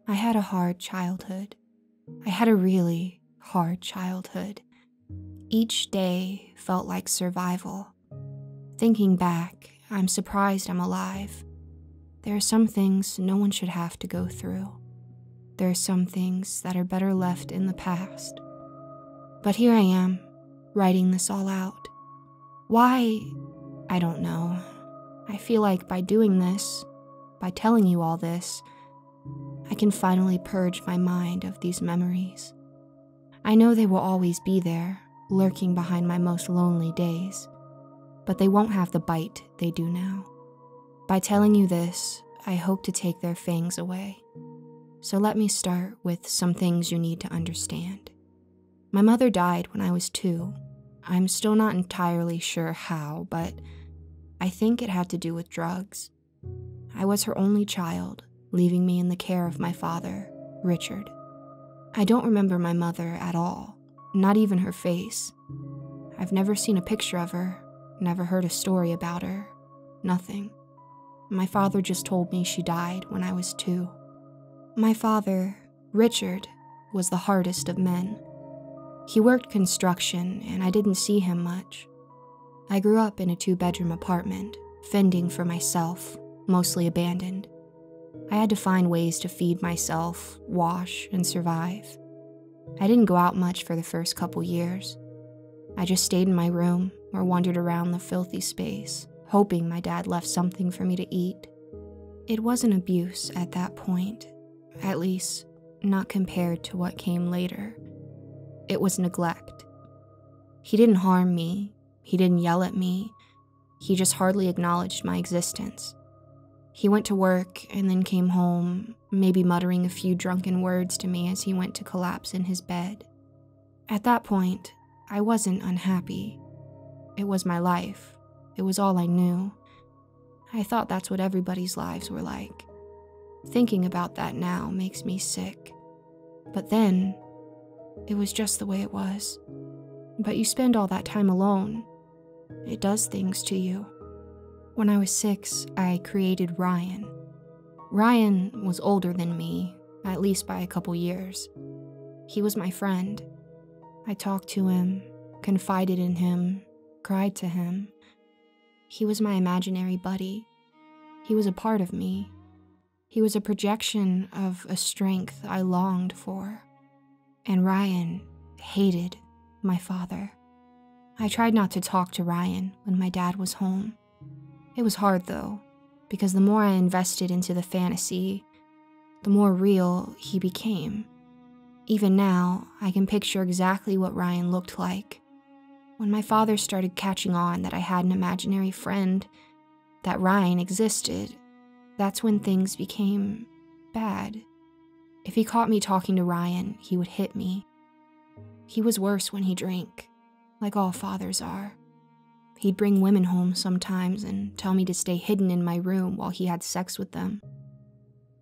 I had a hard childhood. I had a really hard childhood. Each day felt like survival. Thinking back, I'm surprised I'm alive. There are some things no one should have to go through. There are some things that are better left in the past. But here I am, writing this all out. Why? I don't know. I feel like by doing this, by telling you all this, I can finally purge my mind of these memories. I know they will always be there, lurking behind my most lonely days, but they won't have the bite they do now. By telling you this, I hope to take their fangs away. So let me start with some things you need to understand. My mother died when I was 2. I'm still not entirely sure how, but I think it had to do with drugs. I was her only child, leaving me in the care of my father, Richard. I don't remember my mother at all, not even her face. I've never seen a picture of her, never heard a story about her, nothing. My father just told me she died when I was 2. My father, Richard, was the hardest of men. He worked construction, and I didn't see him much. I grew up in a 2-bedroom apartment, fending for myself, mostly abandoned. I had to find ways to feed myself, wash, and survive. I didn't go out much for the first couple years. I just stayed in my room or wandered around the filthy space, hoping my dad left something for me to eat. It wasn't abuse at that point, at least not compared to what came later. It was neglect. He didn't harm me, he didn't yell at me, he just hardly acknowledged my existence. He went to work and then came home, maybe muttering a few drunken words to me as he went to collapse in his bed. At that point, I wasn't unhappy. It was my life. It was all I knew. I thought that's what everybody's lives were like. Thinking about that now makes me sick. But then, it was just the way it was. But you spend all that time alone. It does things to you. When I was 6, I created Ryan. Ryan was older than me, at least by a couple years. He was my friend. I talked to him, confided in him, cried to him. He was my imaginary buddy. He was a part of me. He was a projection of a strength I longed for. And Ryan hated my father. I tried not to talk to Ryan when my dad was home. It was hard though, because the more I invested into the fantasy, the more real he became. Even now, I can picture exactly what Ryan looked like. When my father started catching on that I had an imaginary friend, that Ryan existed, that's when things became bad. If he caught me talking to Ryan, he would hit me. He was worse when he drank, like all fathers are. He'd bring women home sometimes and tell me to stay hidden in my room while he had sex with them.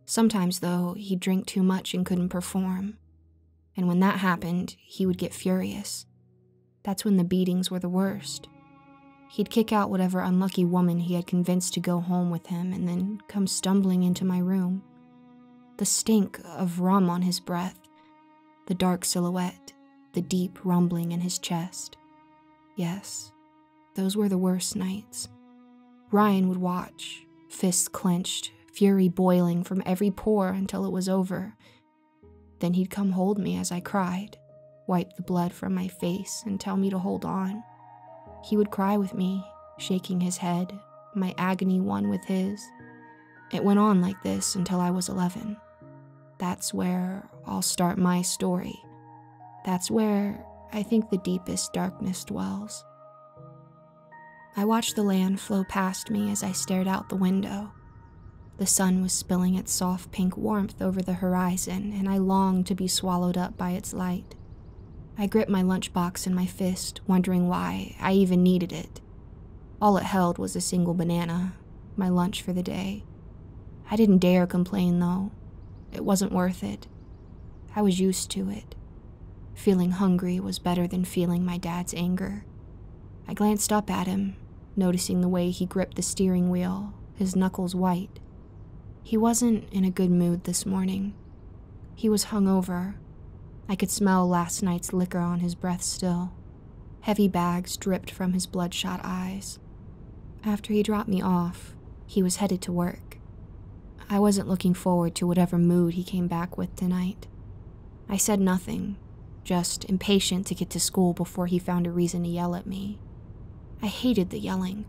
Sometimes, though, he'd drink too much and couldn't perform. And when that happened, he would get furious. That's when the beatings were the worst. He'd kick out whatever unlucky woman he had convinced to go home with him and then come stumbling into my room. The stink of rum on his breath, the dark silhouette, the deep rumbling in his chest. Yes, those were the worst nights. Ryan would watch, fists clenched, fury boiling from every pore until it was over. Then he'd come hold me as I cried, wipe the blood from my face and tell me to hold on. He would cry with me, shaking his head, my agony one with his. It went on like this until I was 11. That's where I'll start my story. That's where I think the deepest darkness dwells. I watched the land flow past me as I stared out the window. The sun was spilling its soft pink warmth over the horizon, and I longed to be swallowed up by its light. I gripped my lunchbox in my fist, wondering why I even needed it. All it held was a single banana, my lunch for the day. I didn't dare complain, though. It wasn't worth it. I was used to it. Feeling hungry was better than feeling my dad's anger. I glanced up at him, noticing the way he gripped the steering wheel, his knuckles white. He wasn't in a good mood this morning. He was hungover. I could smell last night's liquor on his breath still. Heavy bags dripped from his bloodshot eyes. After he dropped me off, he was headed to work. I wasn't looking forward to whatever mood he came back with tonight. I said nothing, just impatient to get to school before he found a reason to yell at me. I hated the yelling.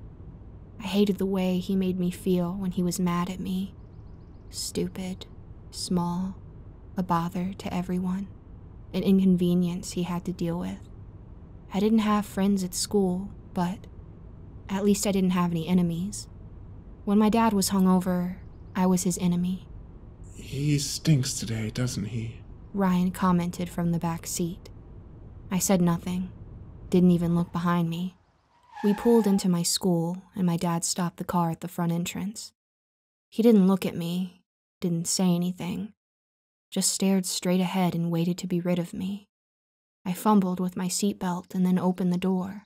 I hated the way he made me feel when he was mad at me. Stupid, small, a bother to everyone, an inconvenience he had to deal with. I didn't have friends at school, but at least I didn't have any enemies. When my dad was hungover, I was his enemy. He stinks today, doesn't he? Ryan commented from the back seat. I said nothing, didn't even look behind me. We pulled into my school, and my dad stopped the car at the front entrance. He didn't look at me, didn't say anything, just stared straight ahead and waited to be rid of me. I fumbled with my seatbelt and then opened the door,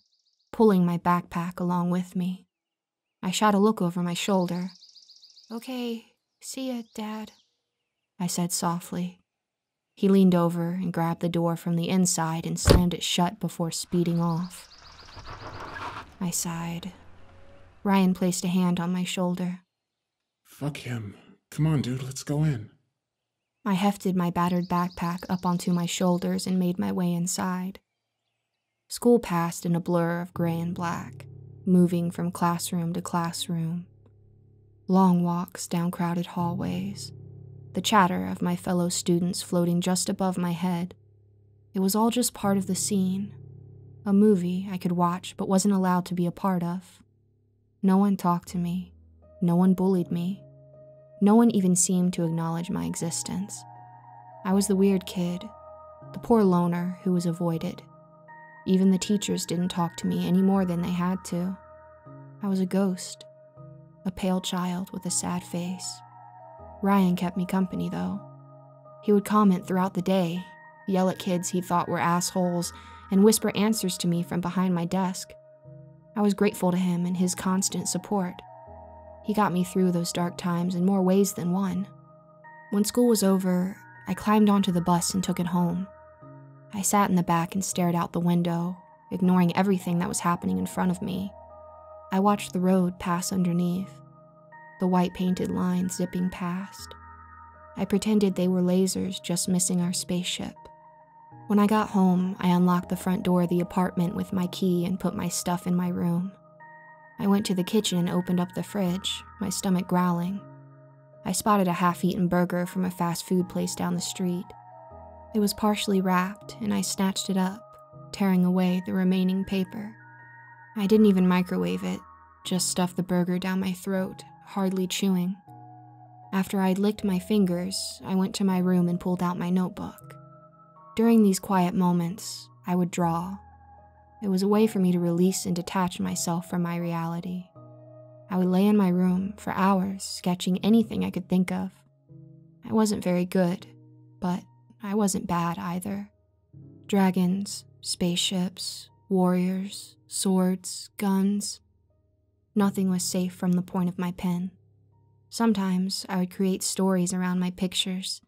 pulling my backpack along with me. I shot a look over my shoulder. "Okay, see ya, Dad," I said softly. He leaned over and grabbed the door from the inside and slammed it shut before speeding off. I sighed. Ryan placed a hand on my shoulder. Fuck him. Come on, dude, let's go in. I hefted my battered backpack up onto my shoulders and made my way inside. School passed in a blur of gray and black, moving from classroom to classroom. Long walks down crowded hallways, the chatter of my fellow students floating just above my head. It was all just part of the scene, a movie I could watch but wasn't allowed to be a part of. No one talked to me, no one bullied me, no one even seemed to acknowledge my existence. I was the weird kid, the poor loner who was avoided. Even the teachers didn't talk to me any more than they had to. I was a ghost, a pale child with a sad face. Ryan kept me company, though. He would comment throughout the day, yell at kids he thought were assholes, and whisper answers to me from behind my desk. I was grateful to him and his constant support. He got me through those dark times in more ways than one. When school was over, I climbed onto the bus and took it home. I sat in the back and stared out the window, ignoring everything that was happening in front of me. I watched the road pass underneath, the white painted lines zipping past. I pretended they were lasers just missing our spaceship. When I got home, I unlocked the front door of the apartment with my key and put my stuff in my room. I went to the kitchen and opened up the fridge, my stomach growling. I spotted a half-eaten burger from a fast food place down the street. It was partially wrapped, and I snatched it up, tearing away the remaining paper. I didn't even microwave it, just stuffed the burger down my throat, hardly chewing. After I'd licked my fingers, I went to my room and pulled out my notebook. During these quiet moments, I would draw. It was a way for me to release and detach myself from my reality. I would lay in my room for hours, sketching anything I could think of. I wasn't very good, but I wasn't bad either. Dragons, spaceships, warriors, swords, guns. Nothing was safe from the point of my pen. Sometimes I would create stories around my pictures,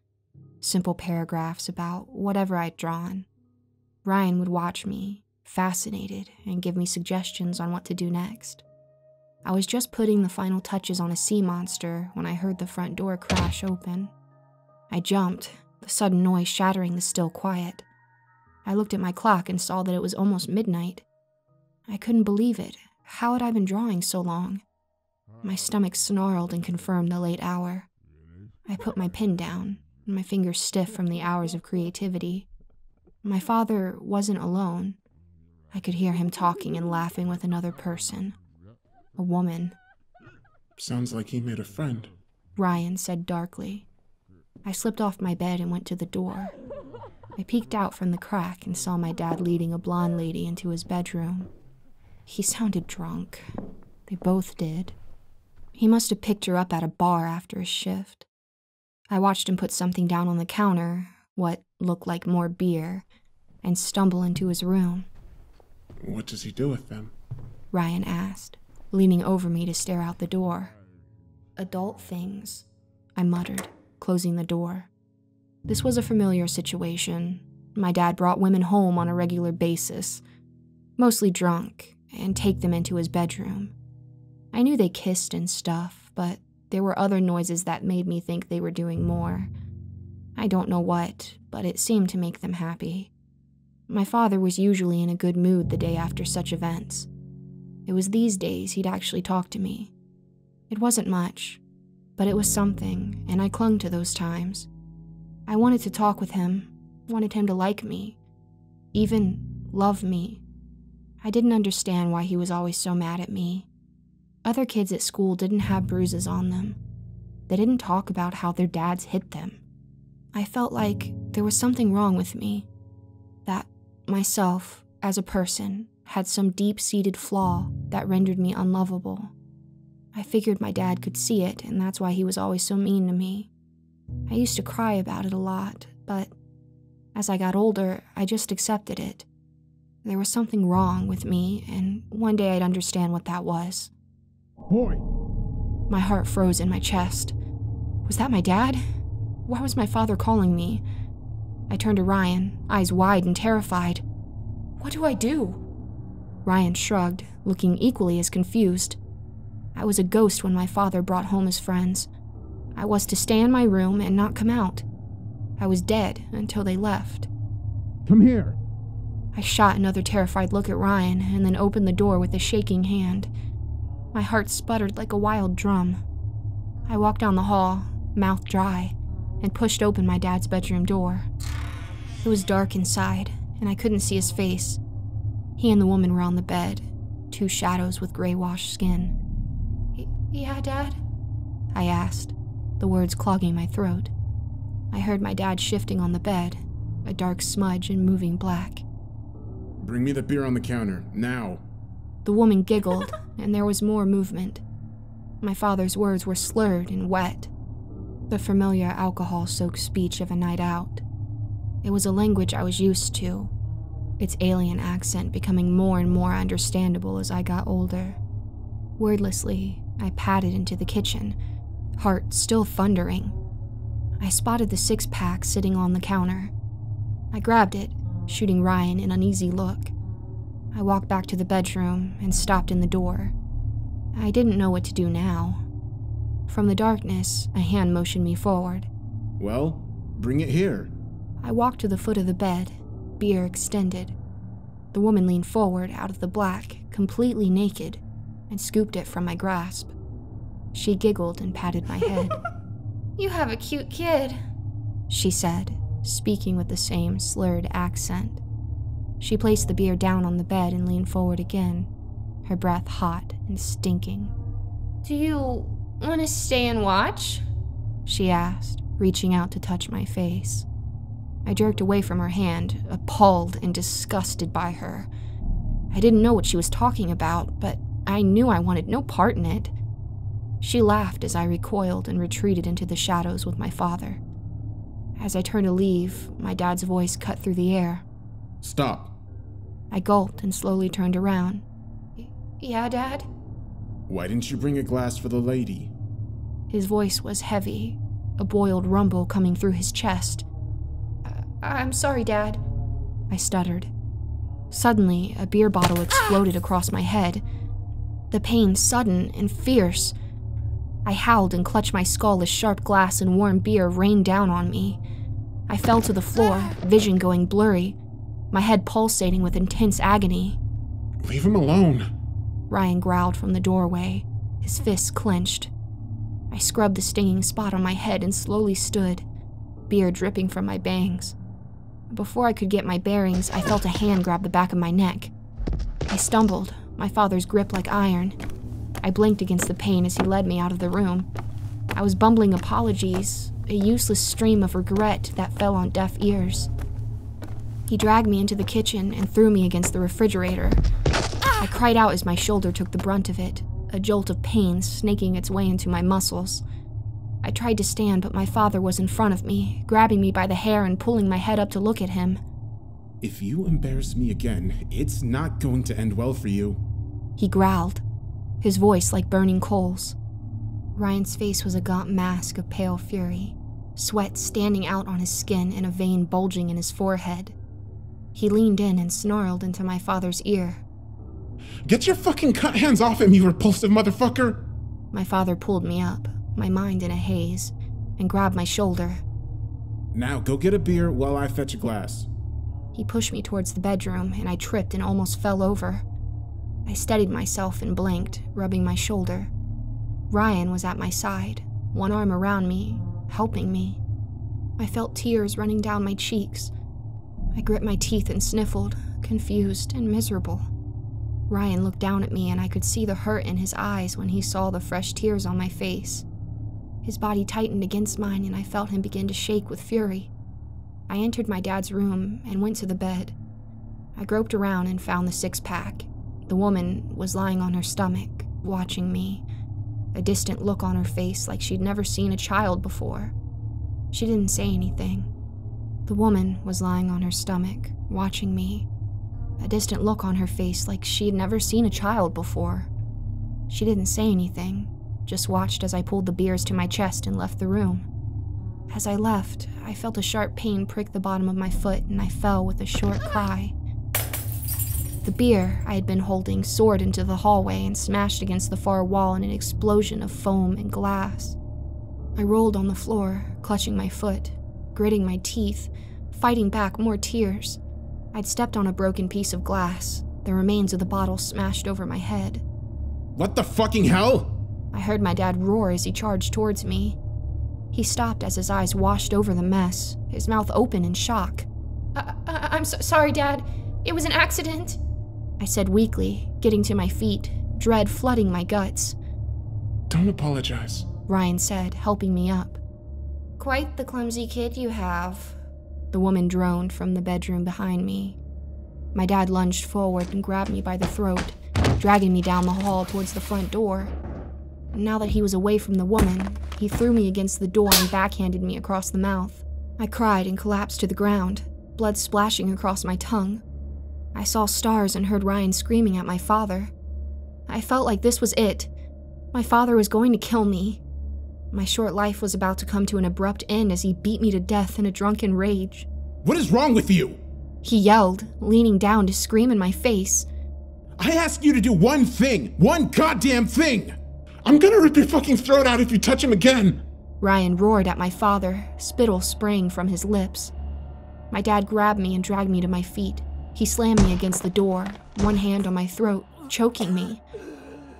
simple paragraphs about whatever I'd drawn. Ryan would watch me, fascinated, and give me suggestions on what to do next. I was just putting the final touches on a sea monster when I heard the front door crash open. I jumped, the sudden noise shattering the still quiet. I looked at my clock and saw that it was almost midnight. I couldn't believe it. How had I been drawing so long? My stomach snarled and confirmed the late hour. I put my pen down, my fingers stiff from the hours of creativity. My father wasn't alone. I could hear him talking and laughing with another person. A woman. Sounds like he made a friend, Ryan said darkly. I slipped off my bed and went to the door. I peeked out from the crack and saw my dad leading a blonde lady into his bedroom. He sounded drunk. They both did. He must have picked her up at a bar after his shift. I watched him put something down on the counter, what looked like more beer, and stumble into his room. What does he do with them? Ryan asked, leaning over me to stare out the door. Adult things, I muttered, closing the door. This was a familiar situation. My dad brought women home on a regular basis, mostly drunk, and take them into his bedroom. I knew they kissed and stuff, but there were other noises that made me think they were doing more. I don't know what, but it seemed to make them happy. My father was usually in a good mood the day after such events. It was these days he'd actually talk to me. It wasn't much, but it was something, and I clung to those times. I wanted to talk with him, wanted him to like me, even love me. I didn't understand why he was always so mad at me. Other kids at school didn't have bruises on them. They didn't talk about how their dads hit them. I felt like there was something wrong with me, that myself, as a person, had some deep-seated flaw that rendered me unlovable. I figured my dad could see it, and that's why he was always so mean to me. I used to cry about it a lot, but as I got older, I just accepted it. There was something wrong with me, and one day I'd understand what that was. Boy! My heart froze in my chest. Was that my dad? Why was my father calling me? I turned to Ryan, eyes wide and terrified. What do I do? Ryan shrugged, looking equally as confused. I was a ghost when my father brought home his friends. I was to stay in my room and not come out. I was dead until they left. Come here! I shot another terrified look at Ryan and then opened the door with a shaking hand. My heart sputtered like a wild drum. I walked down the hall, mouth dry, and pushed open my dad's bedroom door. It was dark inside, and I couldn't see his face. He and the woman were on the bed, two shadows with gray-washed skin. Yeah, Dad? I asked, the words clogging my throat. I heard my dad shifting on the bed, a dark smudge in moving black. Bring me the beer on the counter, now. The woman giggled, and there was more movement. My father's words were slurred and wet, the familiar alcohol-soaked speech of a night out. It was a language I was used to, its alien accent becoming more and more understandable as I got older. Wordlessly, I padded into the kitchen, heart still thundering. I spotted the six-pack sitting on the counter. I grabbed it, shooting Ryan an uneasy look. I walked back to the bedroom and stopped in the door. I didn't know what to do now. From the darkness, a hand motioned me forward. Well, bring it here. I walked to the foot of the bed, beer extended. The woman leaned forward out of the black, completely naked, and scooped it from my grasp. She giggled and patted my head. You have a cute kid, she said, speaking with the same slurred accent. She placed the beer down on the bed and leaned forward again, her breath hot and stinking. Do you want to stay and watch? She asked, reaching out to touch my face. I jerked away from her hand, appalled and disgusted by her. I didn't know what she was talking about, but I knew I wanted no part in it. She laughed as I recoiled and retreated into the shadows with my father. As I turned to leave, my dad's voice cut through the air. Stop. I gulped and slowly turned around. Yeah, Dad? Why didn't you bring a glass for the lady? His voice was heavy, a boiled rumble coming through his chest. I'm sorry, Dad, I stuttered. Suddenly, a beer bottle exploded across my head. The pain sudden and fierce. I howled and clutched my skull as sharp glass and warm beer rained down on me. I fell to the floor, vision going blurry, my head pulsating with intense agony. Leave him alone, Ryan growled from the doorway, his fists clenched. I scrubbed the stinging spot on my head and slowly stood, beer dripping from my bangs. Before I could get my bearings, I felt a hand grab the back of my neck. I stumbled, my father's grip like iron. I blinked against the pain as he led me out of the room. I was bumbling apologies, a useless stream of regret that fell on deaf ears. He dragged me into the kitchen and threw me against the refrigerator. I cried out as my shoulder took the brunt of it, a jolt of pain snaking its way into my muscles. I tried to stand, but my father was in front of me, grabbing me by the hair and pulling my head up to look at him. If you embarrass me again, it's not going to end well for you, he growled, his voice like burning coals. Ryan's face was a gaunt mask of pale fury. sweat standing out on his skin and a vein bulging in his forehead. He leaned in and snarled into my father's ear. Get your fucking cut hands off him, you repulsive motherfucker! My father pulled me up, my mind in a haze, and grabbed my shoulder. Now go get a beer while I fetch a glass. He pushed me towards the bedroom, and I tripped and almost fell over. I steadied myself and blinked, rubbing my shoulder. Ryan was at my side, one arm around me, helping me. I felt tears running down my cheeks. I grit my teeth and sniffled, confused and miserable. Ryan looked down at me, and I could see the hurt in his eyes when he saw the fresh tears on my face. His body tightened against mine, and I felt him begin to shake with fury. I entered my dad's room and went to the bed. I groped around and found the six-pack. The woman was lying on her stomach, watching me, a distant look on her face like she'd never seen a child before. She didn't say anything. The woman was lying on her stomach, watching me, a distant look on her face like she'd never seen a child before. She didn't say anything, just watched as I pulled the beers to my chest and left the room. As I left, I felt a sharp pain prick the bottom of my foot, and I fell with a short cry. The beer I had been holding soared into the hallway and smashed against the far wall in an explosion of foam and glass. I rolled on the floor, clutching my foot, gritting my teeth, fighting back more tears. I'd stepped on a broken piece of glass, the remains of the bottle smashed over my head. What the fucking hell? I heard my dad roar as he charged towards me. He stopped as his eyes washed over the mess, his mouth open in shock. I'm sorry, Dad. It was an accident, I said weakly, getting to my feet, dread flooding my guts. Don't apologize, Ryan said, helping me up. Quite the clumsy kid you have, the woman droned from the bedroom behind me. My dad lunged forward and grabbed me by the throat, dragging me down the hall towards the front door. Now that he was away from the woman, he threw me against the door and backhanded me across the mouth. I cried and collapsed to the ground, blood splashing across my tongue. I saw stars and heard Ryan screaming at my father. I felt like this was it. My father was going to kill me. My short life was about to come to an abrupt end as he beat me to death in a drunken rage. What is wrong with you? He yelled, leaning down to scream in my face. I asked you to do one thing, one goddamn thing! I'm gonna rip your fucking throat out if you touch him again! Ryan roared at my father, spittle spraying from his lips. My dad grabbed me and dragged me to my feet. He slammed me against the door, one hand on my throat, choking me.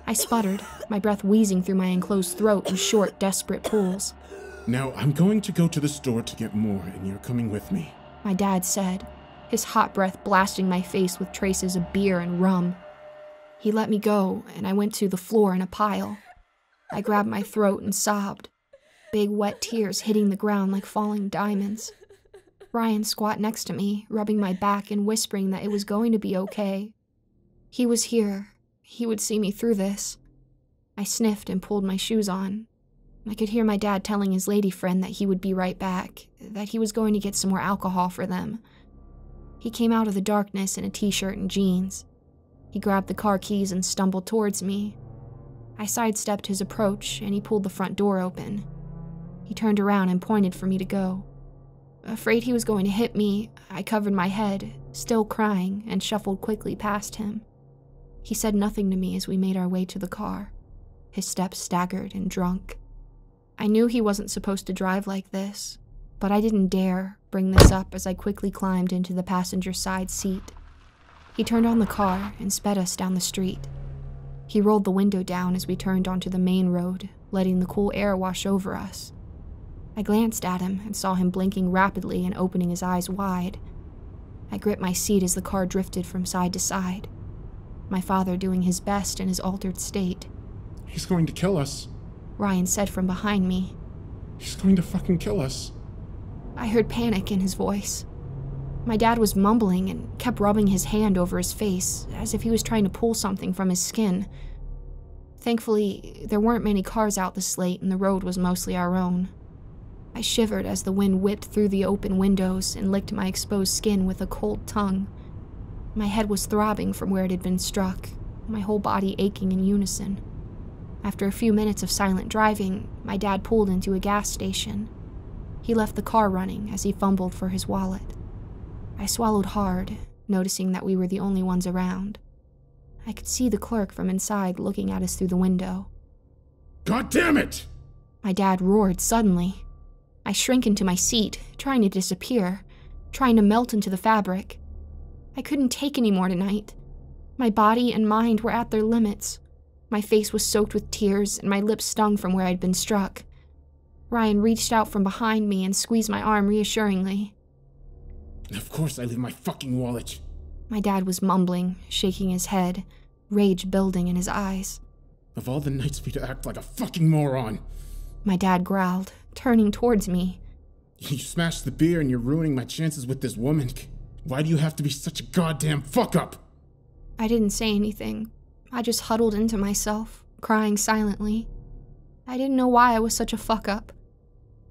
I sputtered, my breath wheezing through my enclosed throat in short, desperate pulls. Now, I'm going to go to the store to get more, and you're coming with me, my dad said, his hot breath blasting my face with traces of beer and rum. He let me go, and I went to the floor in a pile. I grabbed my throat and sobbed, big wet tears hitting the ground like falling diamonds. Ryan squat next to me, rubbing my back and whispering that it was going to be okay. He was here. He would see me through this. I sniffed and pulled my shoes on. I could hear my dad telling his lady friend that he would be right back, that he was going to get some more alcohol for them. He came out of the darkness in a t-shirt and jeans. He grabbed the car keys and stumbled towards me. I sidestepped his approach, and he pulled the front door open. He turned around and pointed for me to go. Afraid he was going to hit me, I covered my head, still crying, and shuffled quickly past him. He said nothing to me as we made our way to the car, his steps staggered and drunk. I knew he wasn't supposed to drive like this, but I didn't dare bring this up as I quickly climbed into the passenger side seat. He turned on the car and sped us down the street. He rolled the window down as we turned onto the main road, letting the cool air wash over us. I glanced at him and saw him blinking rapidly and opening his eyes wide. I gripped my seat as the car drifted from side to side, my father doing his best in his altered state. He's going to kill us, Ryan said from behind me. He's going to fucking kill us. I heard panic in his voice. My dad was mumbling and kept rubbing his hand over his face, as if he was trying to pull something from his skin. Thankfully, there weren't many cars out this late and the road was mostly our own. I shivered as the wind whipped through the open windows and licked my exposed skin with a cold tongue. My head was throbbing from where it had been struck, my whole body aching in unison. After a few minutes of silent driving, my dad pulled into a gas station. He left the car running as he fumbled for his wallet. I swallowed hard, noticing that we were the only ones around. I could see the clerk from inside looking at us through the window. God damn it! My dad roared suddenly. I shrank into my seat, trying to disappear, trying to melt into the fabric. I couldn't take any more tonight. My body and mind were at their limits. My face was soaked with tears and my lips stung from where I'd been struck. Ryan reached out from behind me and squeezed my arm reassuringly. Of course I leave my fucking wallet. My dad was mumbling, shaking his head, rage building in his eyes. Of all the nights for you to act like a fucking moron. My dad growled, turning towards me. You smashed the beer and you're ruining my chances with this woman. Why do you have to be such a goddamn fuck-up? I didn't say anything. I just huddled into myself, crying silently. I didn't know why I was such a fuck-up.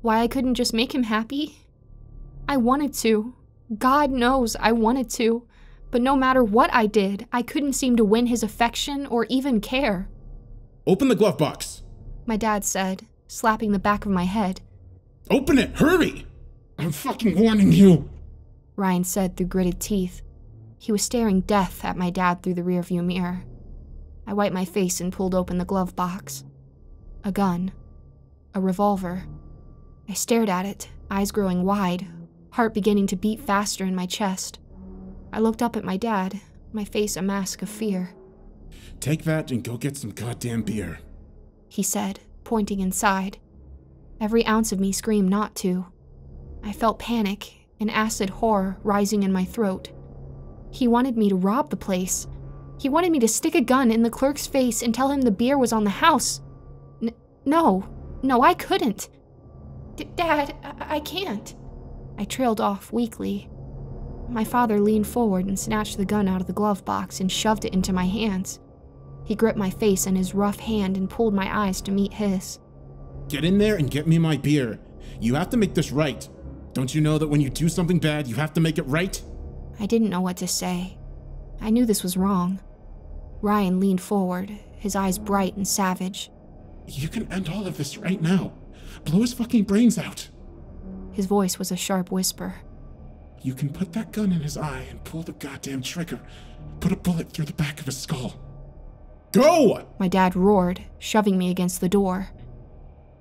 Why I couldn't just make him happy. I wanted to. God knows I wanted to. But no matter what I did, I couldn't seem to win his affection or even care. Open the glove box, my dad said, slapping the back of my head. Open it, hurry! I'm fucking warning you, Ryan said through gritted teeth. He was staring death at my dad through the rearview mirror. I wiped my face and pulled open the glove box. A gun. A revolver. I stared at it, eyes growing wide, heart beginning to beat faster in my chest. I looked up at my dad, my face a mask of fear. Take that and go get some goddamn beer, he said, pointing inside. Every ounce of me screamed not to. I felt panic, an acid horror rising in my throat. He wanted me to rob the place. He wanted me to stick a gun in the clerk's face and tell him the beer was on the house. No, I couldn't. Dad, I can't. I trailed off weakly. My father leaned forward and snatched the gun out of the glove box and shoved it into my hands. He gripped my face in his rough hand and pulled my eyes to meet his. Get in there and get me my beer. You have to make this right. Don't you know that when you do something bad, you have to make it right? I didn't know what to say. I knew this was wrong. Ryan leaned forward, his eyes bright and savage. You can end all of this right now. Blow his fucking brains out. His voice was a sharp whisper. You can put that gun in his eye and pull the goddamn trigger. Put a bullet through the back of his skull. Go! My dad roared, shoving me against the door.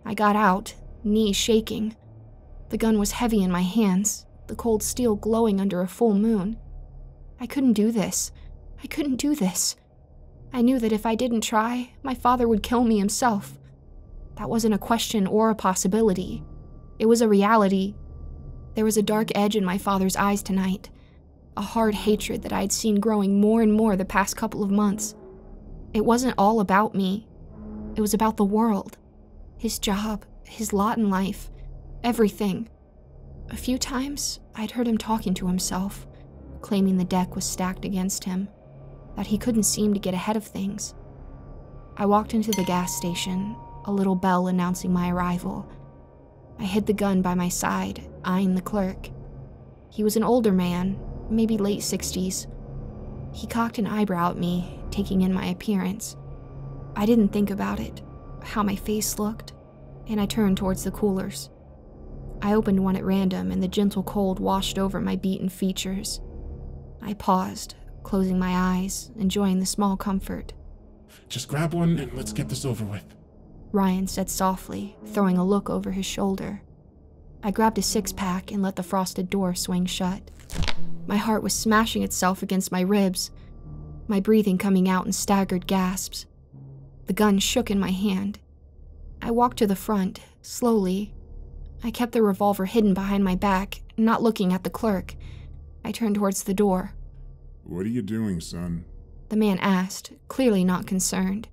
I got out, knees shaking. The gun was heavy in my hands, the cold steel glowing under a full moon. I couldn't do this. I couldn't do this. I knew that if I didn't try, my father would kill me himself. That wasn't a question or a possibility. It was a reality. There was a dark edge in my father's eyes tonight, a hard hatred that I had seen growing more and more the past couple of months. It wasn't all about me. It was about the world, his job, his lot in life, everything. A few times, I'd heard him talking to himself, claiming the deck was stacked against him, that he couldn't seem to get ahead of things. I walked into the gas station, a little bell announcing my arrival. I hid the gun by my side, eyeing the clerk. He was an older man, maybe late 60s. He cocked an eyebrow at me, taking in my appearance. I didn't think about it, how my face looked, and I turned towards the coolers. I opened one at random and the gentle cold washed over my beaten features. I paused, closing my eyes, enjoying the small comfort. Just grab one and let's get this over with, Ryan said softly, throwing a look over his shoulder. I grabbed a six-pack and let the frosted door swing shut. My heart was smashing itself against my ribs, my breathing coming out in staggered gasps. The gun shook in my hand. I walked to the front, slowly. I kept the revolver hidden behind my back, not looking at the clerk. I turned towards the door. What are you doing, son? The man asked, clearly not concerned.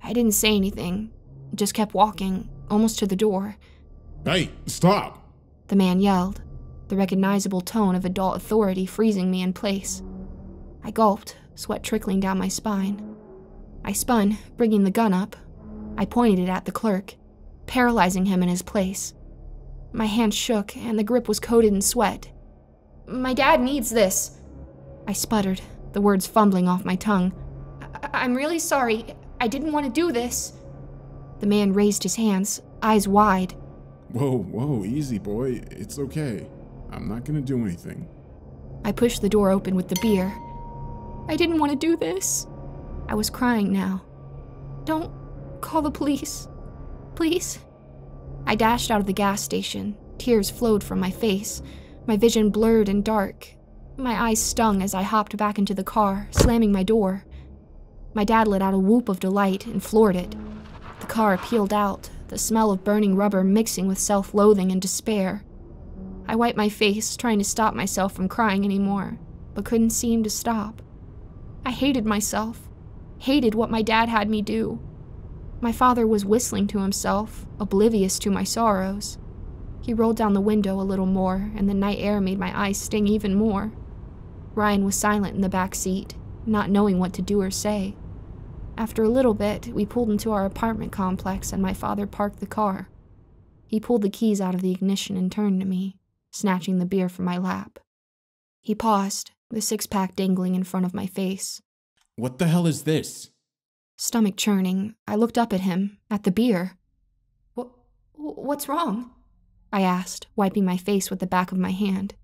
I didn't say anything, just kept walking, almost to the door. Hey, stop! The man yelled, the recognizable tone of adult authority freezing me in place. I gulped, sweat trickling down my spine. I spun, bringing the gun up. I pointed it at the clerk, paralyzing him in his place. My hand shook and the grip was coated in sweat. My dad needs this, I sputtered, the words fumbling off my tongue. I'm really sorry. I didn't want to do this. The man raised his hands, eyes wide. Whoa, easy, boy. It's okay. I'm not gonna do anything. I pushed the door open with the beer. I didn't want to do this. I was crying now. Don't call the police. Please. I dashed out of the gas station. Tears flowed from my face. My vision blurred and dark. My eyes stung as I hopped back into the car, slamming my door. My dad let out a whoop of delight and floored it. The car peeled out, the smell of burning rubber mixing with self-loathing and despair. I wiped my face, trying to stop myself from crying anymore, but couldn't seem to stop. I hated myself, hated what my dad had me do. My father was whistling to himself, oblivious to my sorrows. He rolled down the window a little more, and the night air made my eyes sting even more. Ryan was silent in the back seat, not knowing what to do or say. After a little bit, we pulled into our apartment complex and my father parked the car. He pulled the keys out of the ignition and turned to me, snatching the beer from my lap. He paused, the six-pack dangling in front of my face. What the hell is this? Stomach churning, I looked up at him, at the beer. What's wrong? I asked, wiping my face with the back of my hand.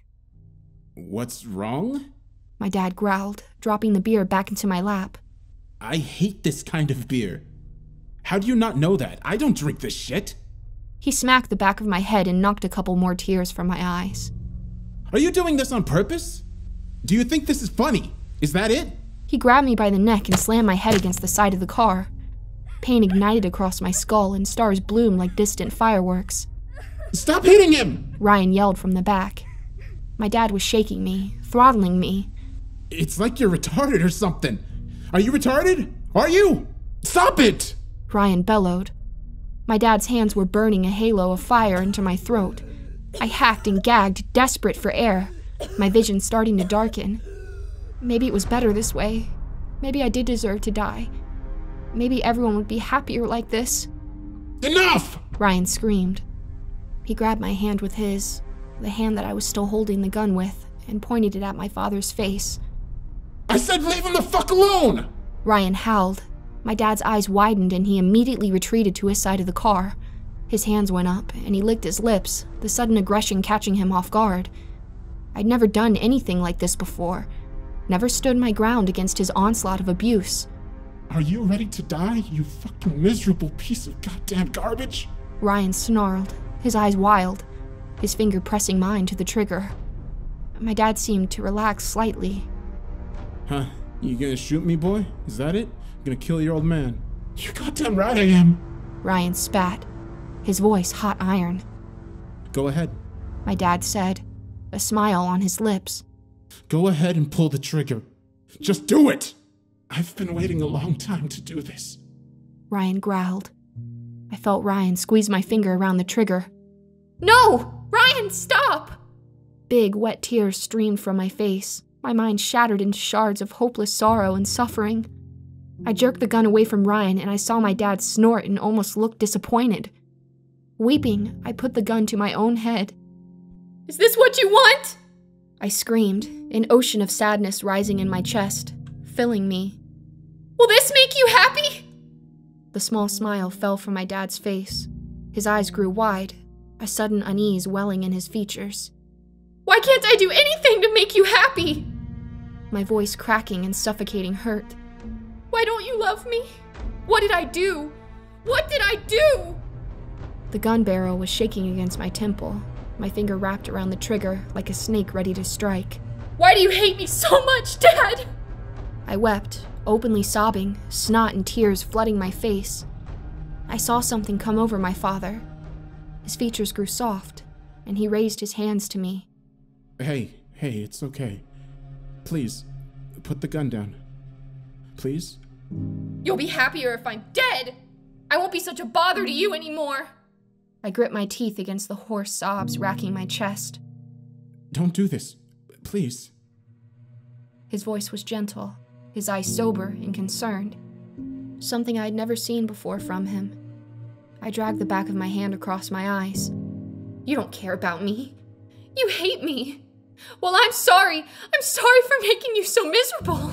What's wrong? My dad growled, dropping the beer back into my lap. I hate this kind of beer. How do you not know that? I don't drink this shit. He smacked the back of my head and knocked a couple more tears from my eyes. Are you doing this on purpose? Do you think this is funny? Is that it? He grabbed me by the neck and slammed my head against the side of the car. Pain ignited across my skull and stars bloomed like distant fireworks. Stop hitting him! Ryan yelled from the back. My dad was shaking me, throttling me. It's like you're retarded or something. Are you retarded? Are you? Stop it! Ryan bellowed. My dad's hands were burning a halo of fire into my throat. I hacked and gagged, desperate for air, my vision starting to darken. Maybe it was better this way. Maybe I did deserve to die. Maybe everyone would be happier like this. Enough! Ryan screamed. He grabbed my hand with his, the hand that I was still holding the gun with, and pointed it at my father's face. I said leave him the fuck alone! Ryan howled. My dad's eyes widened and he immediately retreated to his side of the car. His hands went up and he licked his lips, the sudden aggression catching him off guard. I'd never done anything like this before. Never stood my ground against his onslaught of abuse. Are you ready to die, you fucking miserable piece of goddamn garbage? Ryan snarled, his eyes wild, his finger pressing mine to the trigger. My dad seemed to relax slightly. Huh? You gonna shoot me, boy? Is that it? Gonna kill your old man? You're goddamn right I am. Ryan spat, his voice hot iron. Go ahead, my dad said, a smile on his lips. Go ahead and pull the trigger. Just do it! I've been waiting a long time to do this. Ryan growled. I felt Ryan squeeze my finger around the trigger. No! Ryan, stop! Big, wet tears streamed from my face, my mind shattered into shards of hopeless sorrow and suffering. I jerked the gun away from Ryan and I saw my dad snort and almost look disappointed. Weeping, I put the gun to my own head. Is this what you want? I screamed, an ocean of sadness rising in my chest, filling me. Will this make you happy? The small smile fell from my dad's face. His eyes grew wide, a sudden unease welling in his features. Why can't I do anything to make you happy? My voice cracking and suffocating hurt. Why don't you love me? What did I do? What did I do? The gun barrel was shaking against my temple, my finger wrapped around the trigger like a snake ready to strike. Why do you hate me so much, Dad? I wept, openly sobbing, snot and tears flooding my face. I saw something come over my father. His features grew soft, and he raised his hands to me. Hey, it's okay. Please, put the gun down. Please? You'll be happier if I'm dead! I won't be such a bother to you anymore! I gripped my teeth against the hoarse sobs racking my chest. Don't do this. Please. His voice was gentle, his eyes sober and concerned. Something I had never seen before from him. I dragged the back of my hand across my eyes. You don't care about me. You hate me. Well, I'm sorry. I'm sorry for making you so miserable.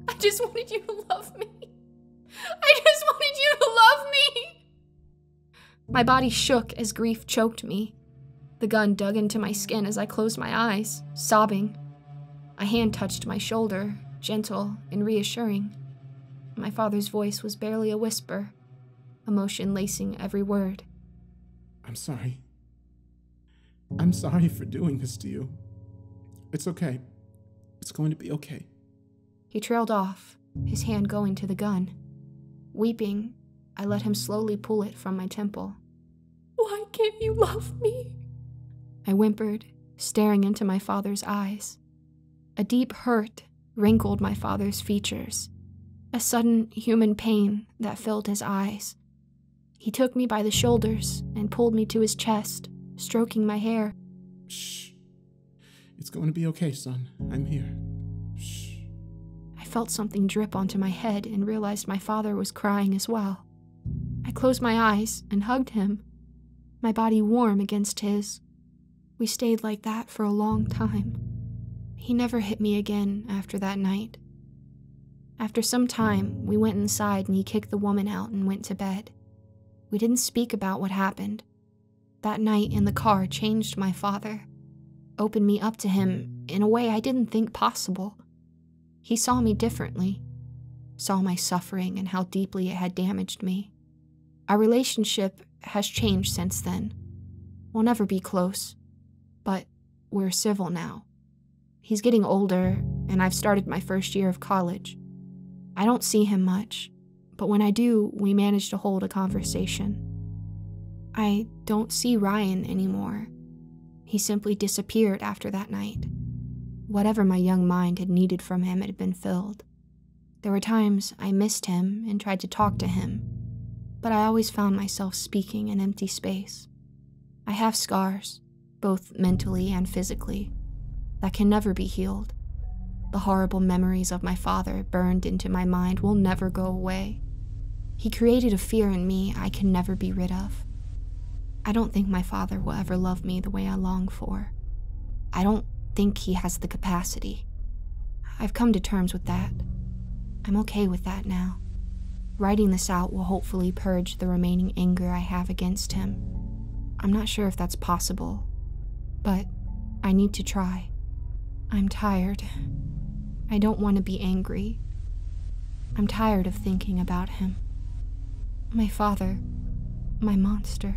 I just wanted you to love me. I just wanted you to love me. My body shook as grief choked me. The gun dug into my skin as I closed my eyes, sobbing. A hand touched my shoulder, gentle and reassuring. My father's voice was barely a whisper, emotion lacing every word. I'm sorry. I'm sorry for doing this to you. It's okay. It's going to be okay. He trailed off, his hand going to the gun. Weeping, I let him slowly pull it from my temple. Why can't you love me? I whimpered, staring into my father's eyes. A deep hurt wrinkled my father's features, a sudden human pain that filled his eyes. He took me by the shoulders and pulled me to his chest, stroking my hair. Shh. It's going to be okay, son. I'm here. Shh. I felt something drip onto my head and realized my father was crying as well. I closed my eyes and hugged him, my body warm against his. We stayed like that for a long time. He never hit me again after that night. After some time, we went inside and he kicked the woman out and went to bed. We didn't speak about what happened. That night in the car changed my father, opened me up to him in a way I didn't think possible. He saw me differently, saw my suffering and how deeply it had damaged me. Our relationship has changed since then. We'll never be close, but we're civil now. He's getting older, and I've started my first year of college. I don't see him much, but when I do, we manage to hold a conversation. I don't see Ryan anymore. He simply disappeared after that night. Whatever my young mind had needed from him had been filled. There were times I missed him and tried to talk to him, but I always found myself speaking in empty space. I have scars, both mentally and physically, that can never be healed. The horrible memories of my father burned into my mind will never go away. He created a fear in me I can never be rid of. I don't think my father will ever love me the way I long for. I don't think he has the capacity. I've come to terms with that. I'm okay with that now. Writing this out will hopefully purge the remaining anger I have against him. I'm not sure if that's possible, but I need to try. I'm tired. I don't want to be angry. I'm tired of thinking about him. My father, my monster.